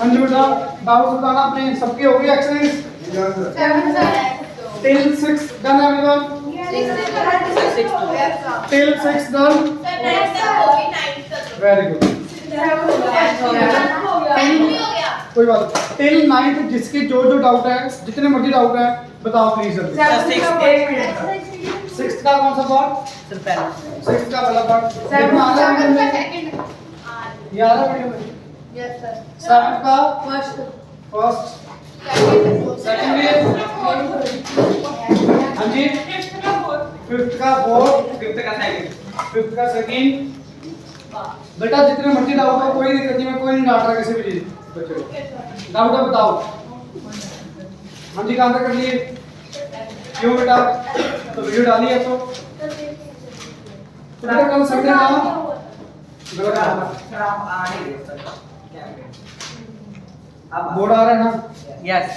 हाँ जी बेटा, डाउट बताना अपने सबकी होगी exercise. Till 6 done everyone, till 6 done, very good. कोई बात नहीं, टिल 9 जिसके जो जो डाउट है, जितने मर्जी डाउट है बताओ प्लीज जल्दी। 6 का कौन सा पार्ट? सर पहला 6 का पहला पार्ट देखना आ रहा है वीडियो में, ये आ रहा है वीडियो में। Yes sir. 7 का फर्स्ट फर्स्ट, सेकंड में हाँ जी, 5th का फोर्थ, 5th का सेकंड। बेटा जितने मर्जी डाउट हो कोई दिक्कत नहीं, मैं कोई नहीं डांट रहा किसी भी चीज बच्चे को। डाउट है बताओ। हाँ जी, कहाँ तक कर लिए? क्यों बेटा? तो वीडियो डाली है तो बेटा कल संडे था ना, सर आप आ नहीं रहे सर, क्या करें अब बोर्ड आ रहा है ना? यस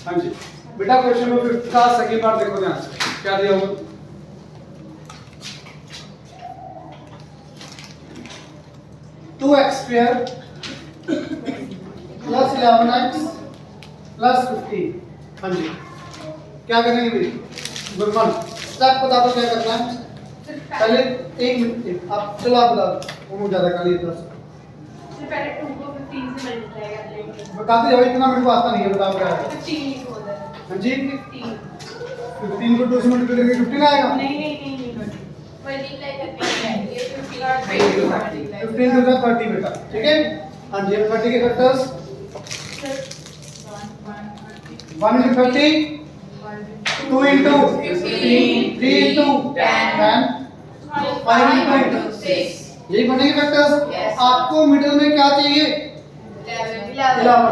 हाँ जी बेटा, क्वेश्चन नंबर 5 का सेकंड पार्ट देखो ध्यान से, क्या दिया हुआ? 2x square plus 11x plus 15। हाँ जी, क्या करेंगे भाई? गुरमान स्टेप बता दो क्या करना है। पहले 1 मिनट आप चलो, आप बता दो, वो ज्यादा कर लिए 10 पहले 2 को 15 से मल्टीप्लाई कर लेंगे। बताते जाओ, इतना मेरे को आता नहीं है, बताओ क्या है। 15 लिखो उधर। हाँ जी, 15 15 को 2 से मल्टीप्लाई करके 15 आएगा। नहीं मल्टीप्लाई करके ये 15 और 20 को मल्टीप्लाई 15 to 30 बेटा, ठीक है। हाँ जी, 30 के factors 1 into 30, 2 into 15, 3 into 10, 5 into 6, यही बनेंगे फैक्टर्स। आपको मिडिल में क्या चाहिए? 11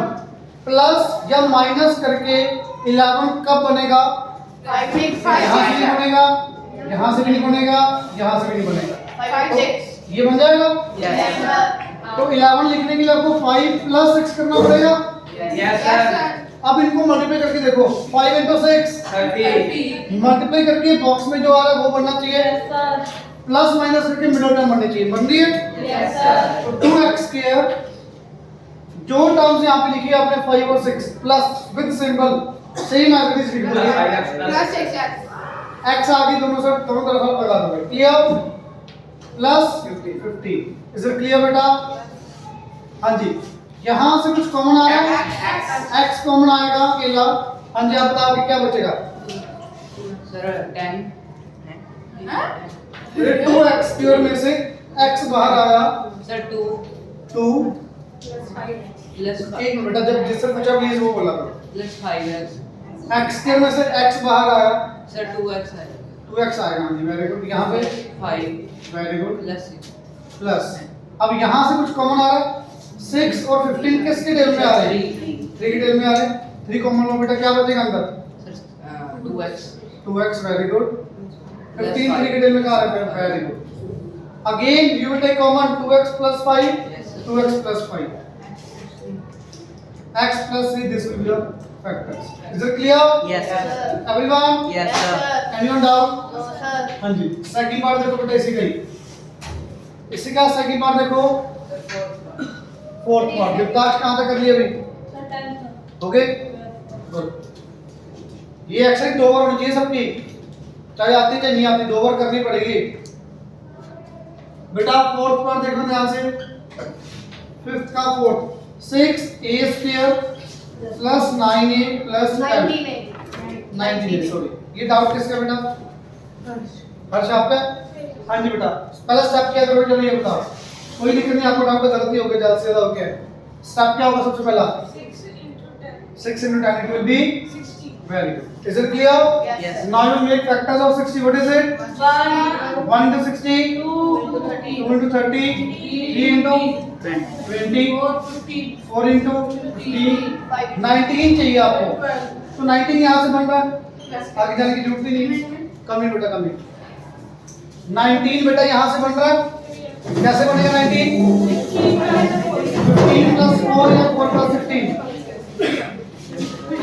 प्लस या माइनस करके 11 कब बनेगा? यहाँ से नहीं बनेगा, यहाँ से नहीं बनेगा, यहाँ से भी नहीं बनेगा, तो ये बन जाएगा। तो 11 लिखने के लिए आपको 5 प्लस 6 करना पड़ेगा। यस सर अब इनको मल्टीप्लाई करके देखो, 5 into 6 30 मल्टीप्लाई करके बॉक्स में जो आ रहा है वो बनना चाहिए, प्लस माइनस करके मिडिल टर्म बननी चाहिए। बन रही है? तो 2x स्क्वायर जो टर्म्स यहाँ पे लिखी है आपने 5 और 6 plus with symbol same as it is लिख दिया। x आगे दोनों तरफ आप लगा दोगे, clear? Plus 50 is it clear बेटा? हाँ जी, यहाँ से कुछ कॉमन आ रहा है, x कॉमन आएगा अकेला। हाँ जी, आप बताओ कि क्या बचेगा? सर 10 2x स्क्वायर में से x बाहर आया, सर 2 प्लस एक मिनट बेटा, जब जिससे पूछा प्लीज वो बोला करो। प्लस 5x x स्क्वायर में से x बाहर आया, सर 2x है 2x आएगा। हाँ जी, वेरी गुड। यहाँ पे 5 वेरी गुड प्लस 6 प्लस, अब यहाँ से कुछ कॉमन आ रहा है, 6 और 15 किसके टेल में आ रहे हैं? 3 के टेल में आ रहे हैं। 3 कॉमन लो बेटा, क्या बचेगा अंदर? Sir 2x 2x, very good. 15 3 के टेल में कहाँ आ रहा है? Very good. Again you will take common 2x plus 5, Yes, sir. 2x plus 5, x plus 3, this will be your factors. Is it clear? Yes sir Everyone? Yes sir Anyone doubt? हाँ जी, second part देखो बेटा, इसी का ही, इसी का second part देखो, fourth part. विकास कहाँ तक कर लिया अभी? Okay, good. ये एक्सरसाइज 2 बार होनी चाहिए सबकी, चाहे आती चाहे नहीं आती, 2 बार करनी पड़ेगी बेटा। फोर्थ पार्ट देखो ध्यान से, 5th का fourth, 6a square plus 9a plus 19a, sorry ये डाउट किसका बेटा? हर्ष आपका? हाँ जी बेटा, पहला स्टेप क्या करोगे? चलो ये बताओ, कोई दिक्कत नहीं, आपको डाउट गलती हो गई, ज्यादा से ज्यादा हो गया। स्टेप क्या होगा सबसे पहला? 6 into 10 it will be 60. Very good. Is it clear? Yes. Now you will make factors of 60. What is it? 1 into 60, 2 into 30, 3 into 20, 4 into 15, 19 चाहिए आपको। तो 19 यहाँ से बन रहा है, आगे जाने की जरूरत ही नहीं, कमी बेटा कमी। 19 बेटा यहाँ से बन रहा है, कैसे बनेगा 19? 15 plus 4 या 4 plus 15,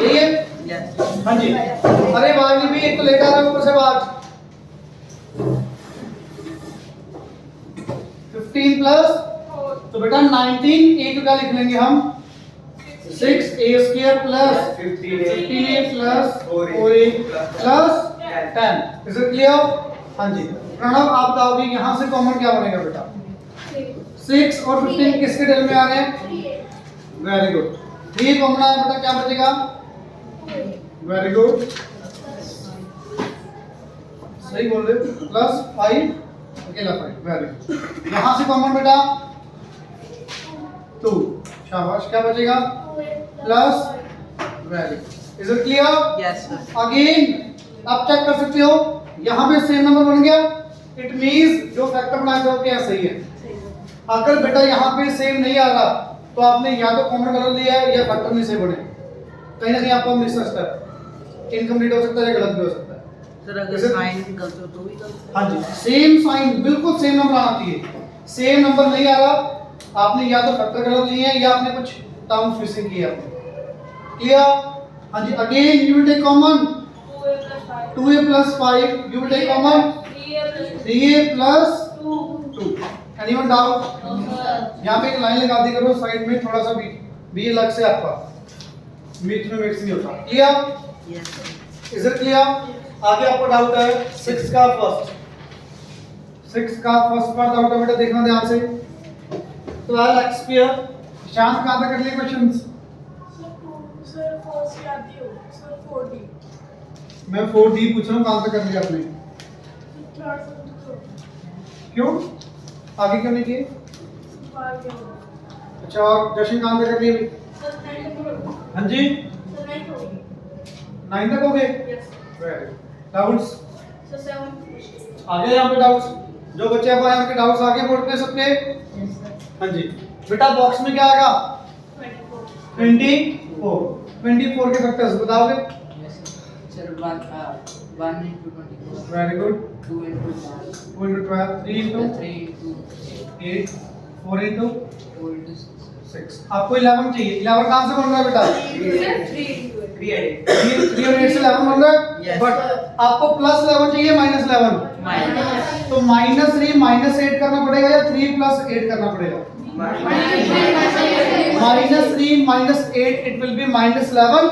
यही है? यस हाँ जी। अरे वाली भी एक तो लेट आ रहा है ऊपर से बात। 15 प्लस, तो बेटा 19 एक का लिख लेंगे हम 6a square plus 15a plus 4a plus 10. Is it clear? हाँ जी प्रणव आप बताओगे यहाँ से कॉमन क्या बनेगा बेटा? 6 और 15 किसके डेल में आ रहे हैं? Very good. 3 कॉमन आया बेटा, क्या बचेगा? वेरी गुड, सही बोल रहे हो। प्लस 5 अकेला 5, वेरी गुड। यहाँ से कॉमन बेटा 2, शाबाश। क्या बचेगा? Plus, very good. Is it clear? Yes, sir. Again आप चेक कर सकते हो, यहाँ पे सेम नंबर बन गया। इट मींस जो फैक्टर बनाया था वो क्या सही है। अगर बेटा यहाँ पे सेम नहीं आ रहा तो आपने या तो कॉमन कर लिया है या फैक्टर नहीं सही बने, कहीं ना कहीं आपको मिस सकता है, इनकम्प्लीट हो सकता है या गलत भी हो सकता है। सर अगर साइन गलत हो तो भी गलत। हाँ जी, सेम साइन बिल्कुल सेम नंबर आना चाहिए। सेम नंबर नहीं आ रहा, आपने या तो फैक्टर कर लिए है या आपने कुछ टर्म फिक्सिंग किया। क्लियर? हाँ जी, again you will take common 2a plus 5, you will take common 3a plus 2. Anyone doubt? यहाँ पे एक लाइन लगा दी करो साइड में, थोड़ा सा बी अलग से आपका मिक्स नहीं होता। Clear? Yes, sir. Is it clear? आगे आपको डाउट है 6 का फर्स्ट पार्ट डाउट है बेटा, देखना ध्यान से। 12x square, शांत कहाँ तक कर लिए क्वेश्चंस? सर फर्स्ट आती हो सर 4D मैं 4D पूछ रहा हूँ, कहाँ तक कर लिया आपने? थर्ड सब्जेक्ट क्यों आगे क्यों नहीं किए? बाहर के अच्छा, और जशन कहाँ तक कर लिए? सर 9 हाँ जी, सर 9 हो गई 9 तक हो गए। यस वेरी डाउट्स सर 7 आगे यहाँ पे डाउट्स जो बच्चे अब आए उनके डाउट्स आगे बोर्ड पे सबके। हाँ जी बेटा, बॉक्स में क्या आएगा? 24 के फैक्टर्स बताओगे? Yes, sir. Sir, 1 into 24. Very good. 2 into 12. 2 into 12, 3 into 3 into 8, 4 into 4 into 6. 6। आपको 11 चाहिए। 11 कहाँ से बन रहा है बेटा? 3 और 8 से 11 बन रहा है। Yes. बट आपको प्लस 11 चाहिए माइनस 11? Minus. तो -3 -8 करना पड़ेगा या 3 + 8 करना पड़ेगा? -3 -8, it will be -11.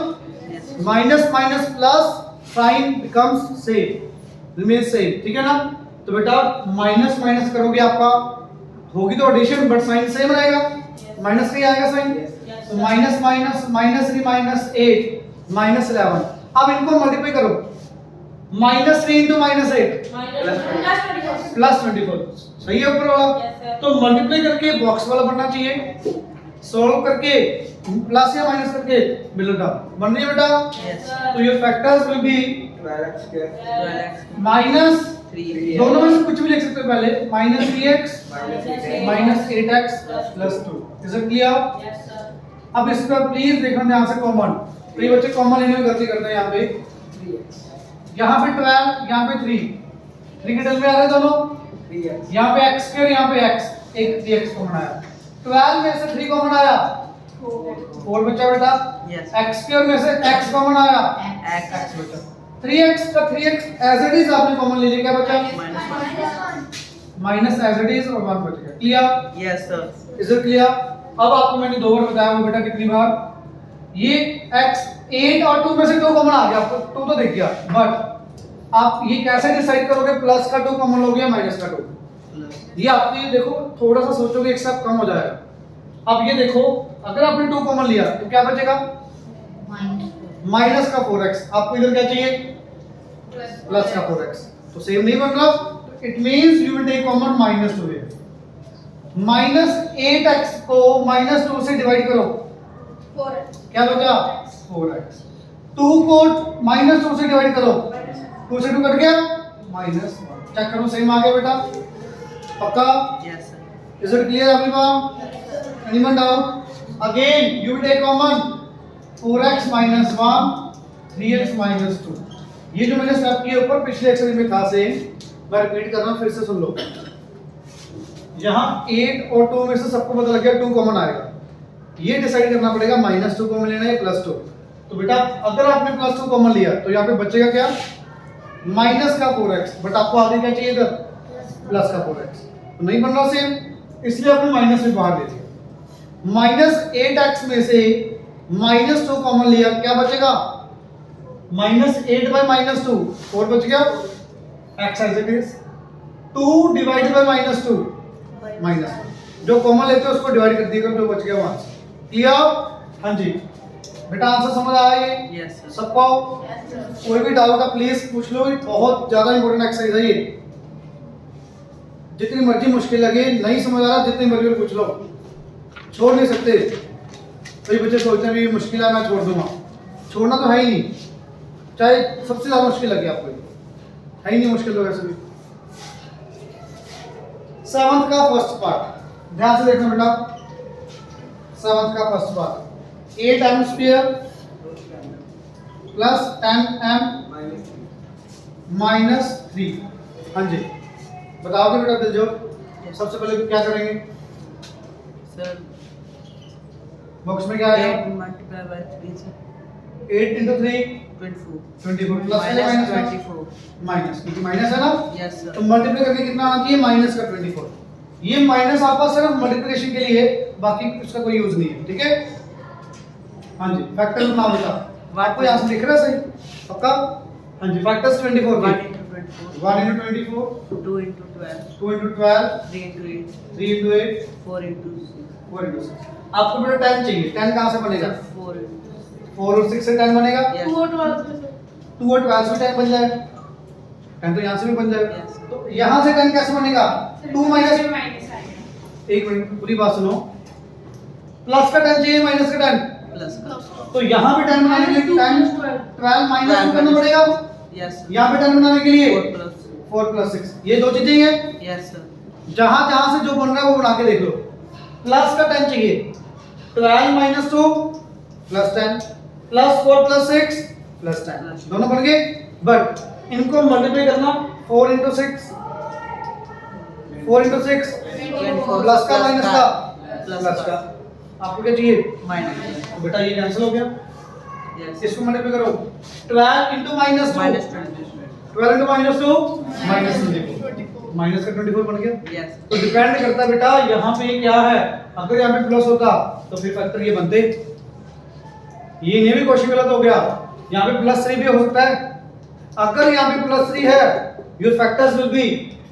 Yes. Minus minus plus sign becomes same, remain same. ठीक है ना? तो बेटा माइनस माइनस करोगे आपका होगी तो एडिशन, बट साइन सेम रहेगा, माइनस का ही आएगा साइन। तो माइनस माइनस -3 -8 -11। अब इनको मल्टीप्लाई करो, -3 × -8 +24। सही है ऊपर वाला? Yes, sir. तो मल्टीप्लाई करके बॉक्स वाला बनना चाहिए, सॉल्व करके प्लस या माइनस करके मिल रहा बन रही है बेटा। Yes. तो ये factors will be 12x. Minus 3. दोनों में से कुछ भी लिख सकते हो पहले, -3x -8x + 2। Is it clear? Yes sir अब इस पर प्लीज देखना ध्यान से कॉमन, तो ये बच्चे कॉमन लेने में गलती करते हैं। यहाँ पे 12, यहाँ पे 3 के डेल में आ रहे हैं दोनों। 3x. यहाँ पे x2, यहाँ पे x, एक 3x कॉमन आया। 12 में से 3 कॉमन आया, 4 बचा बेटा। Yes. x2 में से x कॉमन आया, X. बचा। 3x का 3x एज इट इज आपने कॉमन ले लिया, क्या बचा? माइनस एज इट इज और 1 बच गया। Clear? Yes, sir. Is it clear? अब आपको मैंने 2 बार बताया वो बेटा कितनी बार, ये x 8 और 2 में से 2 कॉमन आ गया, आपको 2 तो दिख गया, बट आप ये कैसे डिसाइड करोगे प्लस का 2 कॉमन लोगे या माइनस का 2? ये आपने देखो थोड़ा सा सोचोगे एक साथ कम हो जाएगा। अब ये देखो अगर आपने 2 कॉमन लिया तो क्या बचेगा? माइनस का 4x। आपको इधर क्या चाहिए? प्लस का 4x। तो सेम नहीं बन रहा, it means you will take common -2 है। -8x को -2 से डिवाइड करो, 4 क्या बचा? 4x। 2 को -2 से डिवाइड करो, 2 से 2 कट गया, -1। चेक करो सेम आ गया बेटा, पक्का? Yes, sir. Is it clear everyone? Anyone doubt? Again, you will take common 4x - 1, 3x - 2. ये जो मैंने स्टेप किए ऊपर पिछले एक्सरसाइज में था सेम, मैं रिपीट कर रहा हूँ, फिर से सुन लो। यहाँ 8 और 2 में से सबको पता लग गया 2 कॉमन आएगा। ये डिसाइड करना पड़ेगा -2 कॉमन लेना है या +2। तो बेटा अगर आपने +2 कॉमन लिया तो यहाँ पे बचेगा क्या? माइनस का 4x, बट आपको आगे क्या चाहिए इधर? प्लस का 4x। तो नहीं बन रहा सेम, इसलिए आपने माइनस में बाहर ले लिया। -8x में से -2 कॉमन लिया, क्या बचेगा? -8 by -2, 4 बच गया। x as it is 2 divided by -2 -2, जो कॉमन लेते हैं उसको डिवाइड कर दिएगा, जो बच गया वहां से। क्लियर? हाँ जी बेटा, आंसर समझ आया ये? Yes sir. सबको? Yes, sir. कोई भी डाउट है प्लीज पूछ लो, ये बहुत ज्यादा इंपॉर्टेंट एक्सरसाइज है ये। जितनी मर्जी मुश्किल लगे, नहीं समझ आ रहा, जितनी मर्जी पूछ लो, छोड़ नहीं सकते। कई बच्चे सोचते हैं भी ये मुश्किल है मैं छोड़ दूंगा, छोड़ना तो है ही नहीं, चाहे सबसे ज्यादा मुश्किल लगे आपको, है ही नहीं मुश्किल तो वैसे भी। 7th का फर्स्ट पार्ट ध्यान से देखना बेटा। 7th का first part 8m square plus 10m minus 3। हाँ जी बताओगे बेटा दिलजोत, सबसे पहले क्या करेंगे? सर बॉक्स में क्या आएगा? 8 multiply by 3 sir. 8 into 3 24 plus है माइनस 24। माइनस, क्योंकि माइनस है ना, यस तो सर। मल्टीप्लाई करके कितना आना चाहिए? माइनस का 24। ये माइनस आपका सिर्फ मल्टीप्लिकेशन के लिए है, बाकी उसका कोई यूज नहीं है, ठीक है? हाँ जी फैक्टर्स बना बेटा, आपको यहाँ से दिख रहा है सही पक्का? हाँ जी फैक्टर्स 24 1 के into 24, 1 into 24 2 into 12, 2 into 12 3 into 8, 3 into 8 4 into 6, 4 into 6। आपको बेटा 10 चाहिए, 10 कहाँ से बनेगा? 4 into 6। 4 और 6 से 10 बनेगा, Yes. 2 और 12 से sir. 2 और 12 से 10 बन जाएगा, 10 तो यहाँ से भी बन जाएगा। Yes. तो यहाँ से 10 कैसे बनेगा? 2 माइनस, माइनस आएगा। एक मिनट पूरी बात सुनो, प्लस का 10 चाहिए माइनस का 10, प्लस का। तो यहाँ पे 10 बनाने के लिए 10 12 माइनस 2 करना पड़ेगा, यस सर। यहाँ पे 10 बनाने के लिए 4 plus 4 प्लस 6, ये दो चीजें ही हैं। Yes sir. जहां जहां से जो बन रहा है वो बना के देख लो। प्लस का 10 चाहिए, 12 minus 2 plus 10 plus 4 plus 6 plus 10, दोनों बन गए। बट इनको मल्टीप्लाई करना 4 into 6 4 into 6 प्लस का माइनस का प्लस का, आपको क्या चाहिए? माइनस। तो बेटा ये कैंसिल हो गया, यस। इसको मल्टीप्लाई करो 12 into minus 2 minus 24। 12 into minus 2 minus 24, minus का 24 बन गया। यस। तो डिपेंड करता है बेटा यहाँ पे क्या है, अगर यहाँ पे प्लस होता तो फिर फैक्टर ये बनते, ये नहीं भी क्वेश्चन गलत हो गया, यहाँ पे +3 भी हो सकता है। अगर यहाँ पे +3 है, your factors will be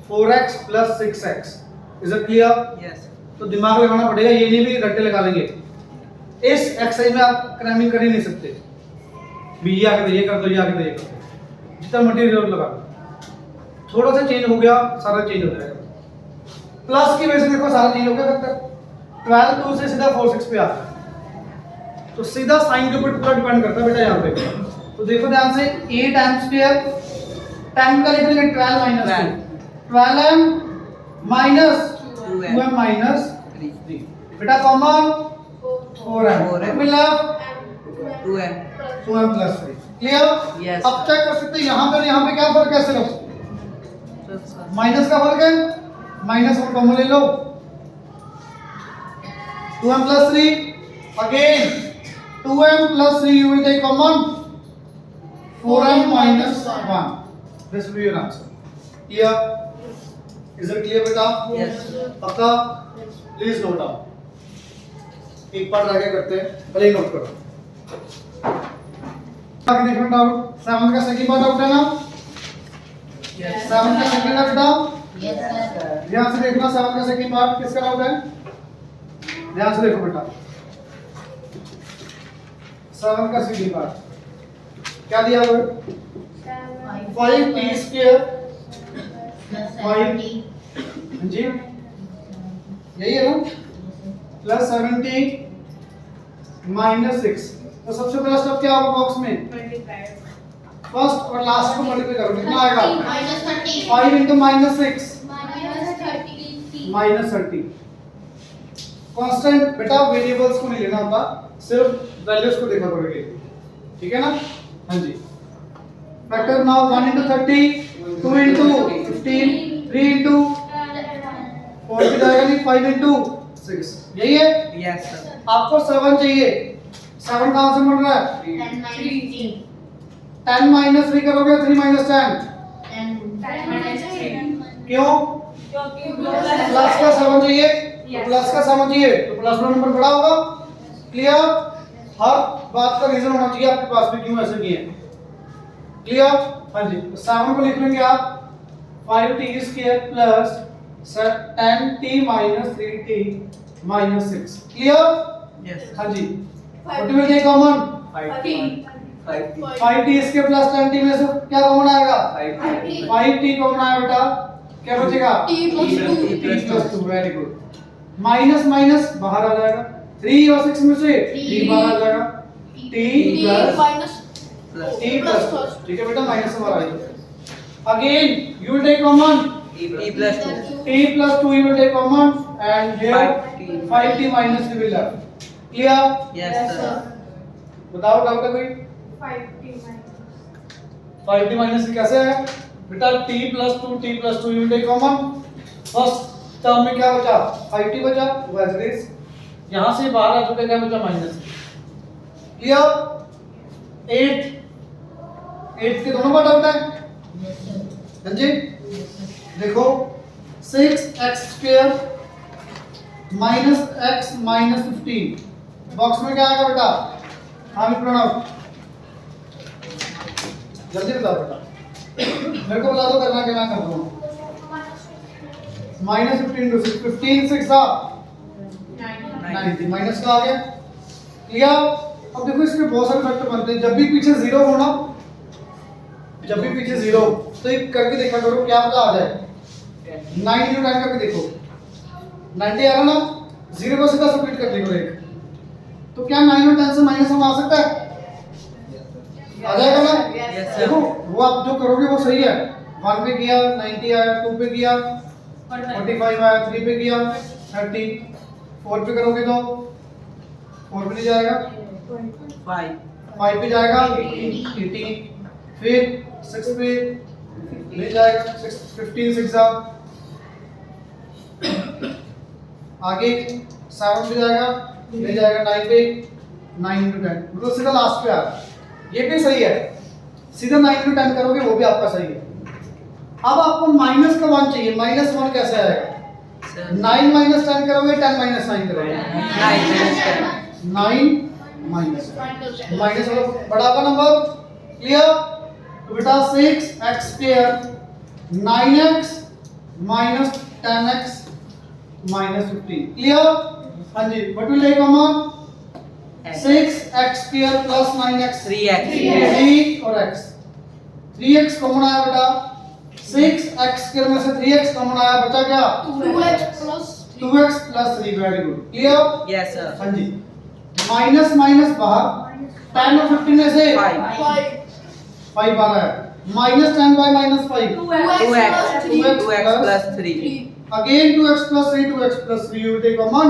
4x plus 6x। Is it clear? Yes. तो दिमाग लगाना पड़ेगा, ये नहीं भी रट्टे लगा लेंगे। इस एक्सरसाइज में आप क्रैमिंग कर ही नहीं सकते, भी ये आगे ये कर दो, ये आगे ये कर दो, जितना मटेरियल लगा दो, थोड़ा सा चेंज हो गया सारा चेंज हो जाएगा। प्लस की वजह से देखो सारा चेंज हो गया फैक्टर। 12 2 से सीधा 4 6 पे आता है, तो सीधा साइन के ऊपर पूरा डिपेंड करता है बेटा यहाँ पे। तो देखो ध्यान से 8m स्क्वायर 10 का लिख लेंगे 12 minus 12m minus 2m minus 3 बेटा कॉमन 4m मिला 2m 2m plus 3। Clear? Yes. अब चेक कर सकते हैं यहाँ पे और यहाँ पे क्या फर्क है, सिर्फ माइनस का फर्क है, माइनस और कॉमन ले लो 2m plus 3 again 2m plus 3 you will take common 4m minus 1, this will be your answer। clear? is it clear बेटा? Yes. पक्का? प्लीज नोट डाउन, एक पार्ट आगे करते हैं, पहले नोट करो। आगे देखना डाउट 7 का सेकंड पार्ट आउट है ना? यस। 7 का सेकंड है बेटा, Yes, sir. ध्यान से देखना 7 का सेकंड पार्ट किसका डाउट है, ध्यान से देखो बेटा। 7 का सेकंड पार्ट क्या दिया हुआ है? 5t स्क्वायर 5 जी यही है ना, प्लस 70 माइनस 6। तो सबसे पहला स्टेप क्या होगा बॉक्स में? फर्स्ट और लास्ट को मल्टीप्लाई करो, कितना आएगा? -30 5 into माइनस 6 -30 माइनस 30। कांस्टेंट बेटा वेरिएबल्स को नहीं लेना होता, सिर्फ वैल्यूज को देखा करोगे, ठीक है ना? हाँ जी। Factor now 1 into 30 2 into 15 3 into 4 की जाएगा नहीं, 5 into 6 यही है। Yes sir. आपको 7 चाहिए, 7 कहाँ से मिल रहा है? 10 माइनस 3 करोगे 3 माइनस 10 क्यों? प्लस का 7 चाहिए, तो प्लस का 7 चाहिए तो प्लस वाला नंबर बड़ा होगा। क्लियर? हर बात का रीजन होना चाहिए आपके पास भी क्यों ऐसे किए हैं। क्लियर? हाँ जी, 7 को लिख लेंगे आप 5t² plus 10t minus 3t minus 6। Clear? Yes. हाँ जी, what will take common? 5t² plus 10t में से क्या कॉमन आएगा? 5t कॉमन आया बेटा, क्या बचेगा? T plus two. t plus 2, very good. Minus minus बाहर आ जाएगा, 3 और 6 में से 3 बाहर आ जाएगा, t plus minus t plus, ठीक है बेटा, माइनस से बाहर आएगा। Again you will take common T plus 2. t plus 2 you will take common and here 5t. 5t minus you will have। Clear? Yes sir. बताओ डाउट है कोई? 5t minus कैसे है बेटा? t plus 2 you will take common। First term में क्या बचा? 5t बचा, वैसे इज यहां से बाहर आ चुका, क्या बचा? माइनस। क्लियर? 8 के दोनों पार्ट आउट है। हाँ जी, देखो 6x² minus x minus 15 box में क्या आएगा बेटा? हाँ भी प्रणव जल्दी बताओ बेटा, मेरे को बता दो करना क्या, मैं कर दूँ। माइनस 15 टू 6, 15 6 90 माइनस का आ गया। क्लियर? अब देखो इसमें बहुत सारे फैक्टर बनते हैं, जब भी पीछे जीरो हो ना, जब भी पीछे जीरो तो एक करके देखा करो क्या पता आ जाए। 9 into 10 करके देखो, 90 आ रहा ना, जीरो को सीधा सब्ट्रैक्ट कर देखो एक, तो क्या 9 और 10 से माइनस हम आ सकता है? आ जाएगा ना? Yes, sir. देखो वो आप जो करोगे वो सही है। 1 पे किया 90 आया, 2 पे किया 45 आया, 3 पे किया 30, 4 पे करोगे तो 4 पे नहीं जाएगा, 5 पे जाएगा 80, फिर 6 पे नहीं जाएगा, 15 6 आगे 7 पे जाएगा, नहीं जाएगा, 9 पे 9 into 10 मतलब सीधा लास्ट पे आ रहा है। ये भी सही है, सीधा 9 into 10 करोगे वो भी आपका सही है। अब आपको माइनस का 1 चाहिए, माइनस 1 कैसे आएगा? 9 माइनस 10 करोगे, 10 माइनस 9 करोगे, 9 माइनस माइनस बड़ा का नंबर। क्लियर? तो बेटा 6x² 9x minus 10x minus 15। Clear? हाँ जी, what will take common? 6x² plus 9x 3x. 3 और x, 3x कॉमन आया बेटा, 6x² में से 3x कॉमन आया, बचा क्या? 2x plus 3, very good. Clear? Yes sir. हाँ जी, माइनस माइनस बाहर, 10 और 15 में से 5 आ रहा है, minus 10 bye minus 5, 2x plus 3. Again 2x plus 3, 2x plus 3 you will take common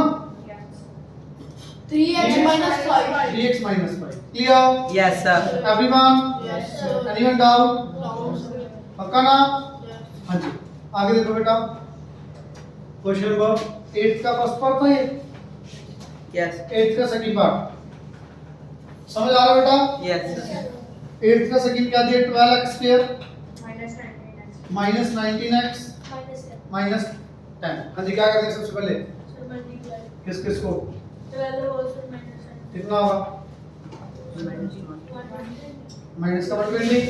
3x minus 5. 3x minus 5। Clear? Yes sir. Everyone? Yes, sir. Anyone doubt? No, sir. पक्का ना? Yes. हाँ जी, आगे देखो बेटा, क्वेश्चन नंबर 8 का first part था ये, Yes. 8 का सेकंड पार्ट समझ आ रहा है बेटा? Yes sir. 8 का सेकंड क्या दिया? 12x² Minus 19x. Minus 19x Minus 10. Minus 10। हाँ जी, क्या करते हैं सबसे पहले? So multiply. किस किस को 12 also minus 10. कितना होगा? माइनस का 120,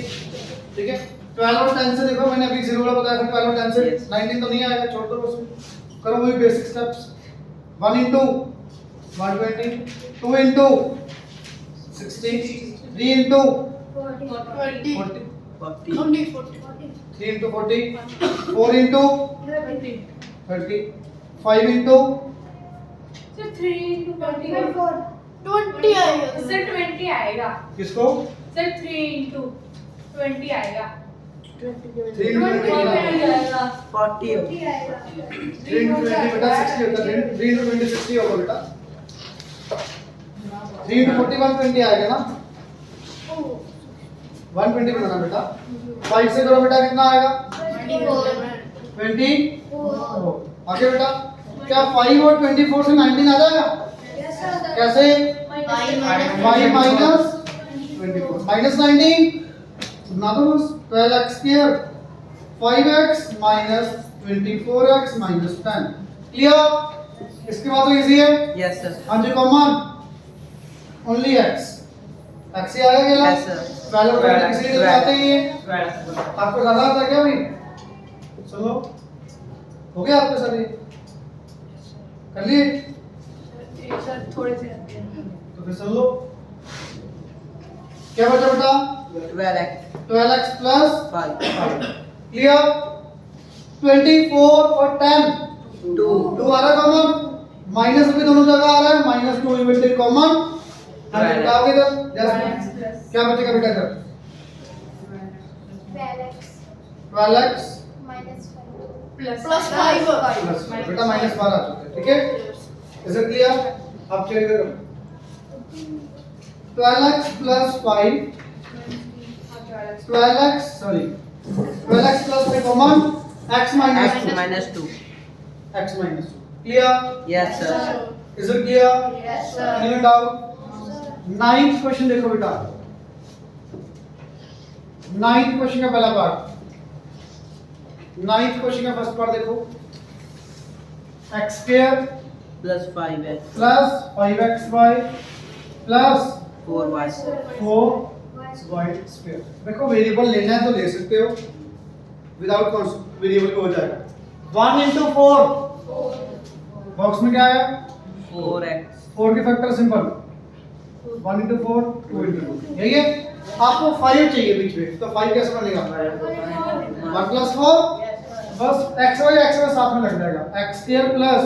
ठीक है। 12 और 10 से देखो, मैंने अभी जीरो वाला बताया था, 12 और 10 से Yes. 19 तो नहीं आएगा, छोड़ दो बस, करो वही basic steps. 1 into 120, 2 into 60, 3 into 40. 40, 40. 3 into 40, 4 into 30. 30, 5 into So 3 into 20. 20 आएगा. सर 20 आएगा किसको? सर 3 into 20 आएगा 3 into 20 आएगा 40 हो. 3 into 20 बेटा 60 होता है, 3 into 20 60 होगा बेटा, 3 into 40 120 आएगा ना, 120 बनाना बेटा। 5 से करो बेटा, कितना आएगा? 20। आगे बेटा, क्या 5 और 24 से 19 आ जाएगा? कैसे? 5 माइनस 24 माइनस 19 ना तो 12x² 5x minus 24x minus 10। Clear? इसके बाद तो इजी है। Yes sir. हाँ जी, कॉमन ओनली एक्स। एक्स ही आएगा गेला। Yes, sir. वैल्यू फैक्टर किसी के लिए आते ही है। 12 आपको ज्यादा आता है क्या भाई? चलो हो गया आपके साथ ये कर लिए सर थोड़े से रहते हैं। तो फिर चलो क्या बचा बेटा 12x 12x प्लस 5 क्लियर 24 और 10 2 2 आ रहा है कॉमन माइनस भी दोनों जगह आ रहा है -2 यू विल टेक कॉमन क्या हो गया क्या बचेगा बेटा इधर 12x प्लस प्लस बेटा -12 आ चुका है ठीक है इज इट क्लियर अब चेक करो 12x plus 5 12x sorry 12x plus 5 common x minus 2 minus 2 x minus 2 clear yes sir is it clear Yes, sir. any doubt ninth question देखो बेटा ninth question का पहला पार्ट ninth question का first part देखो x square plus 5x plus 5xy plus 4y 4y square देखो variable लेना है तो ले सकते हो विदाउट वेरिएबल को हो जाएगा 1 into 4 बॉक्स में क्या आया 4x 4 के फैक्टर सिंपल 1 into 4 2 into 2 यही है आपको 5 चाहिए बीच में तो 5 कैसे बनेगा 1 plus 4 बस xy साथ में लग जाएगा x square plus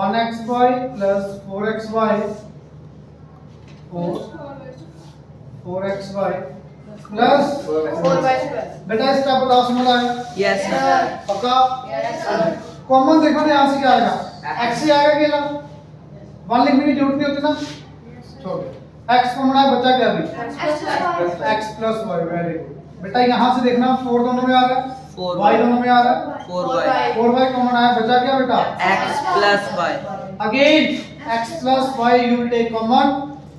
1xy plus 4xy 4xy plus 4y square। बेटा इसका बताओ समझ आया yes sir पक्का Yes, sir. कॉमन देखो ना यहाँ से क्या आएगा x ही आएगा केला 1 लिखने की जरूरत नहीं होती ना छोड़ x कॉमन है बचा क्या अभी x plus y very good बेटा यहाँ से देखना 4 दोनों में आ रहा है 4y y दोनों में आ रहा है 4y 4y कॉमन आया बचा क्या बेटा x plus y again x plus y you will take common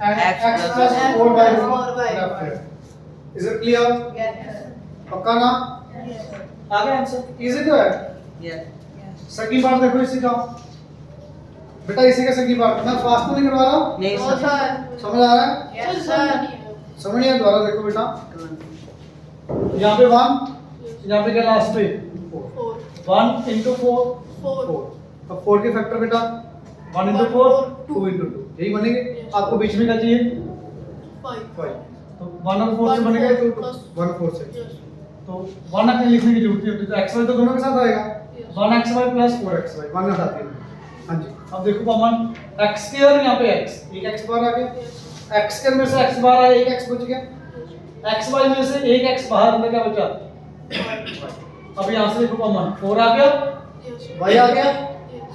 and X x plus plus 4y will 4y. be left here is it clear पक्का ना आगे आंसर इजी तो है yes सगी बार देखो इसी का बेटा इसी का सगी बार मैं फास्ट तो नहीं करवा रहा हूं नहीं No, sir sir. समझ आ रहा है Yes, sir. समझ नहीं आया दोबारा देखो बेटा यहाँ पे 1 यहाँ पे क्या लास्ट पे 1 into 4 4 अब 4 के फैक्टर बेटा 1 into 4 2 into 2 यही बनेंगे आपको बीच में क्या चाहिए 5 तो 1 और 4 से बनेगा तो 1 और 4 से तो 1 अपने लिखने की जरूरत नहीं होती तो xy तो दोनों के साथ आएगा 1xy plus 4xy 1 हटाते हैं हां जी अब देखो कॉमन x स्क्वायर यहाँ पे x एक x बार आ गया x स्क्वायर में से x बार आया एक x बच गया xy में से एक x बाहर अंदर क्या बचा अब यहाँ से देखो कॉमन 4 आ गया y आ गया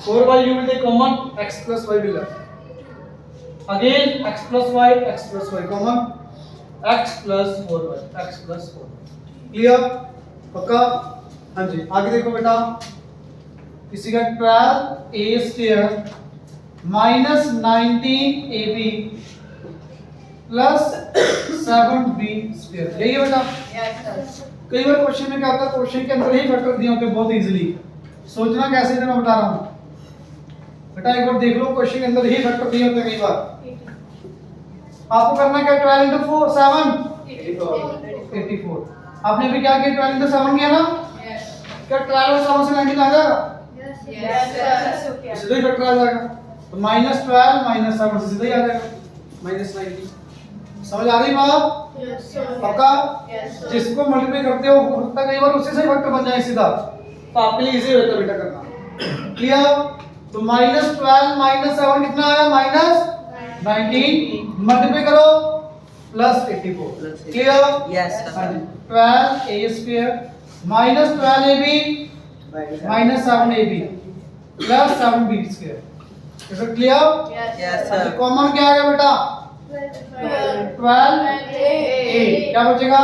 4y you will take common x plus y will left again x plus y common x plus 4y x plus 4 clear पक्का हाँ जी आगे देखो बेटा किसी का 12a square minus 19ab plus 7b square यही है बेटा Yes, sir. कई बार क्वेश्चन में क्या होता है क्वेश्चन के अंदर ही फैक्टर दिए होते हैं बहुत इजीली सोचना कैसे है मैं बता रहा हूं बेटा एक बार देख लो क्वेश्चन के अंदर ही फैक्टर दिए होते हैं कई बार आपको करना क्या 12 into 4 7 84 आपने अभी क्या किया 12 into 7 किया ना क्या 12 और 7 से 19 आ जाएगा Yes, sir. सीधा ही फैक्टर आ जाएगा तो -12 -7 से सीधा ही आ जाएगा -19 समझ आ रही बात Yes, sir. पक्का Yes, sir. जिसको मल्टीप्लाई करते हो सकता है कई बार उसी से ही फैक्टर बन जाए सीधा तो आपके लिए इजी होता है बेटा करना क्लियर तो -12 -7 कितना आया -19 मल्टीप्लाई करो +84 clear yes sir 12a square -12ab -7ab +7b square is it clear yes sir common क्या आ गया बेटा 12a क्या बचेगा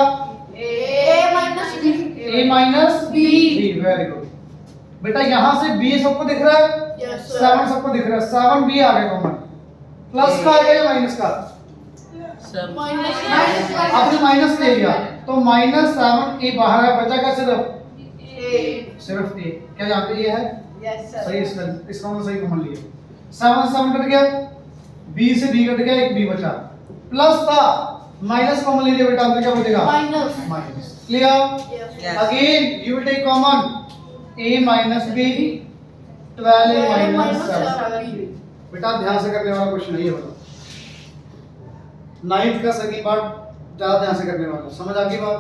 a minus b very good बेटा यहाँ से b सबको दिख रहा है 7 सबको दिख रहा है 7b आ गया कॉमन प्लस का आ गया या माइनस का sir आपने माइनस ले लिया तो -7a बाहर है बचा क्या सिर्फ a क्या जानते ये है सही इसका मतलब सही कॉमन लिया 7 से 7 कट गया b से b कट गया एक b बचा प्लस था माइनस कॉमन लीजिए बेटा, तो क्या बचेगा minus minus. Clear? Yes. Again you will take common a minus b 12a minus 7। बेटा ध्यान से करने वाला क्वेश्चन नहीं है वाला, 9th का सेकंड पार्ट ज्यादा ध्यान से करने वाला। समझ आ गई बात?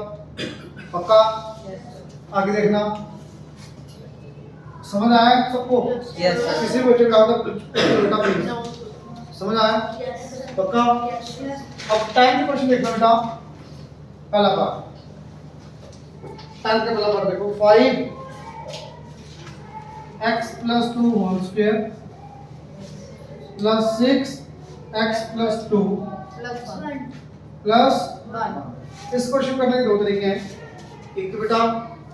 पक्का? आगे देखना। समझ आया सबको? Yes, sir. किसी को बच्चे का बेटा प्लीज समझ आया? पक्का? अब 10th क्वेश्चन देखना बेटा, पहला पार्ट 10th का पहला पार्ट देखो। 5x plus 2 whole square plus 6x plus 2 plus इस क्वेश्चन करने के दो तरीके हैं। एक तो बेटा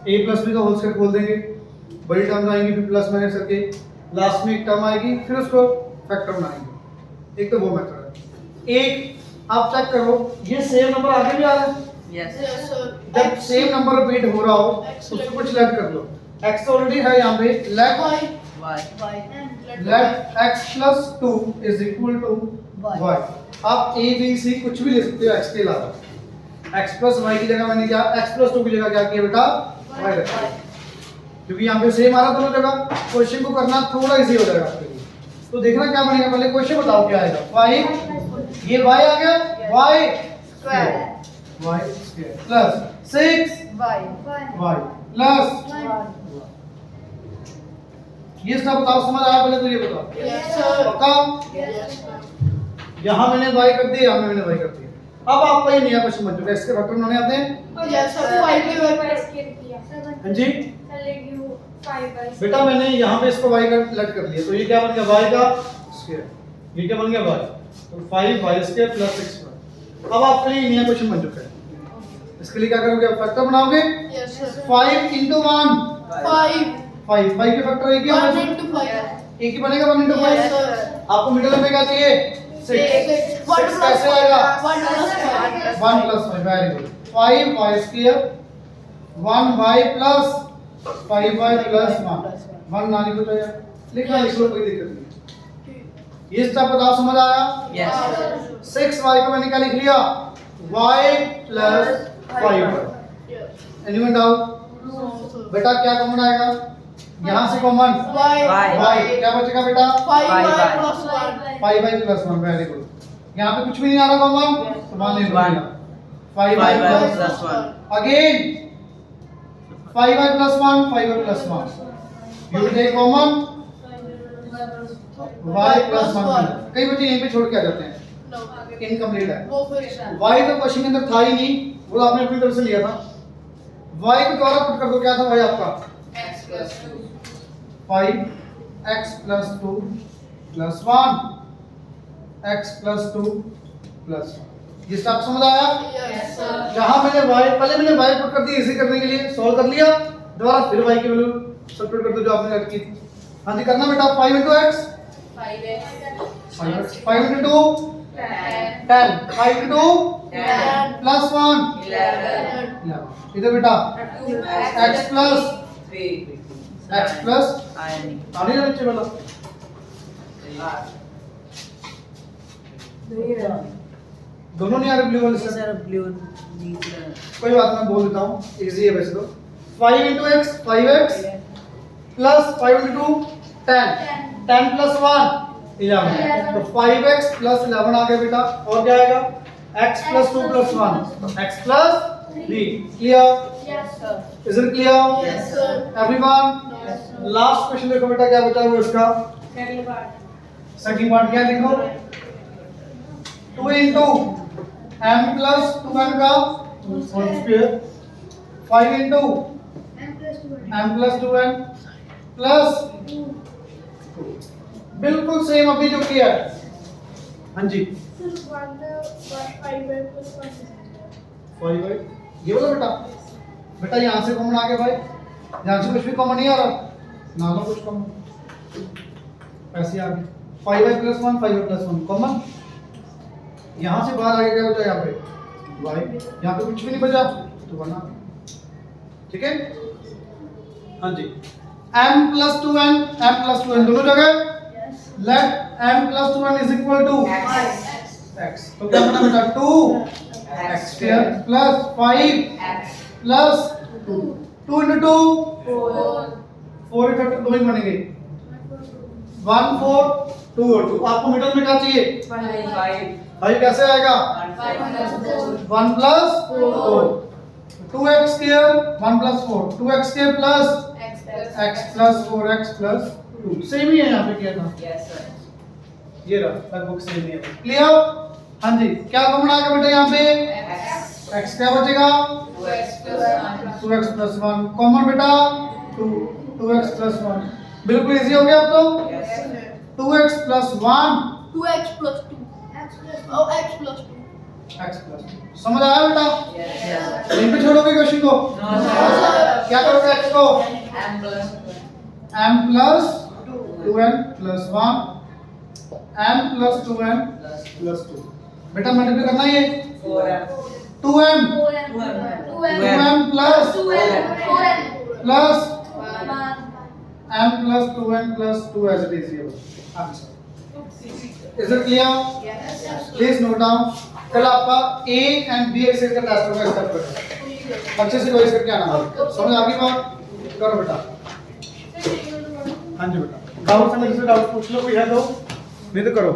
a प्लस b का होल स्क्वायर खोल देंगे, बड़ी टर्म आएंगी, फिर प्लस माइनस करके लास्ट में एक टर्म आएगी, फिर उसको फैक्टर बनाएंगे। एक तो वो मेथड है। एक आप चेक करो, ये सेम नंबर आगे भी आ रहा है। Yes. जब सेम नंबर रिपीट हो रहा हो तो उसको कुछ लेट कर लो। x ऑलरेडी है यहाँ पे, late late x plus 2 is equal to y। आप a b c कुछ भी ले सकते हो x के अलावा। x plus y की जगह मैंने क्या x plus 2 की जगह क्या किया बेटा y रखा, क्योंकि यहाँ पे सेम आ रहा दोनों जगह। क्वेश्चन को करना थोड़ा इजी हो जाएगा आपके लिए। तो देखना क्या बनेगा, पहले क्वेश्चन बताओ क्या आएगा। 5 ये y आ गया, y square plus 6 y plus ये सब बताओ। समझ आया? पहले तो ये बताओ। पक्का? यहाँ मैंने y कर दिया, यहाँ मैंने y कर दिया। अब आपका ये नया क्वेश्चन बन चुका है, इसके फैक्टर बनाने आते हैं। हाँ जी बेटा, मैंने यहाँ पे इसको y का लेट कर लिया, तो ये क्या बन गया y का स्क्वायर, ये क्या बन गया y, तो 5y स्क्वायर प्लस 6y। अब आपके लिए नया क्वेश्चन बन चुका है। इसके लिए क्या करोगे, फैक्टर बनाओगे। 5 into 1 5 5 के फैक्टर एक ही होगा, एक ही बनेगा 1 into 5। आपको मिडिल में क्या चाहिए 6 कैसे आएगा 1 plus 5। Very good. 5y square 1y plus 5y plus 1 ना लिखो तो यार लिखना, लिख लो कोई दिक्कत नहीं। ये स्टेप बताओ, समझ आया? Yes. 6y को मैंने क्या लिख लिया y plus 5y। Anyone doubt? बेटा क्या कॉमन आएगा यहाँ से कॉमन y, क्या बचेगा बेटा 5y प्लस 1। Very good. यहाँ पे कुछ भी नहीं आ रहा कॉमन, तो मान ले 5y प्लस 1 अगेन 5y plus 1 5y plus 1 you take common y plus 1। कई बच्चे यहीं पे छोड़ के आ जाते हैं, इनकम्प्लीट है। y तो क्वेश्चन के अंदर था ही नहीं, वो आपने अपनी तरफ से लिया था। y को द्वारा पुट कर दो, क्या था y आपका 5x plus 2 plus 1 x plus 2 plus 1। ये सब समझ आया? जहां मैंने y पहले मैंने y पुट कर दी इसी करने के लिए, सॉल्व कर लिया, दोबारा फिर y की वैल्यू सब्स्टिट्यूट कर दो जो आपने रखी थी। हां जी करना बेटा। 5 into x 5 into 2 10 5 into 2 plus 1 11। इधर बेटा x plus 3 x plus आने आने ना नीचे वाला दोनों नहीं आ रहे ब्लू वाले से। सर ब्लू नीचे कोई बात मैं बोल देता हूँ, इजी है वैसे तो। 5 into x 5x plus 5 into 2 10 10 plus 1 11। तो 5x plus 11 आ गया बेटा, और क्या आएगा x plus 2 plus 1 x plus 3। Clear? Is it clear Yes, everyone? Last question देखो बेटा क्या बचा हुआ है इसका, सेकंड पार्ट क्या देखो 2 into m plus 2n का whole square 5 into m plus 2n plus बिल्कुल सेम अभी जो किया है। हाँ जी 5y ये बोला बेटा, बेटा यहाँ से कॉमन आ गया भाई, यहाँ से कुछ भी कॉमन नहीं आ रहा, ना लो कुछ कॉमन, ऐसे आ गया 5y plus 1 5y plus 1 common. यहाँ से बाहर आ गया क्या बचा यहाँ पे y, यहाँ पे कुछ भी नहीं बचा तो बना। ठीक है? हाँ जी m plus 2n दोनों जगह late m plus 2n is equal to x तो क्या बना बेटा 2x square plus 5 plus 2 into 2 4 effect दो ही बनेंगे 1 4 2 और 2 आपको मिडिल में क्या चाहिए 5 कैसे आएगा 1 plus 4 2x square 1 plus 4 2x square plus x plus 4x plus 2 same ही है यहाँ पे किया था Yes, sir. ये रहा लगभग सेम ही है क्लियर हाँ जी क्या कॉमन आएगा बेटा यहाँ पे x क्या बचेगा 2x प्लस 1 कॉमन बेटा 2x प्लस 1 बिल्कुल इजी हो गया अब तो Yes, sir. 2x plus 1 2x plus 2. Oh, x plus 2. x plus 2 समझ आया बेटा Yes, sir. यहीं पे छोड़ोगे क्वेश्चन को No, sir. क्या करोगे x को M plus m plus 2n plus 1 m plus 2n plus 2 बेटा मल्टीप्लाई करना है ये 4M. 2m 2M. Plus 4n. Plus m plus 2n plus 2 as it is here answer is it clear please note down कल आपका a and b exercise का test होगा step पर अच्छे से रिवाइज करके आना समझ आ गई बात करो बेटा हाँ जी बेटा डाउट है मेरे से डाउट पूछ लो कोई है तो नहीं तो करो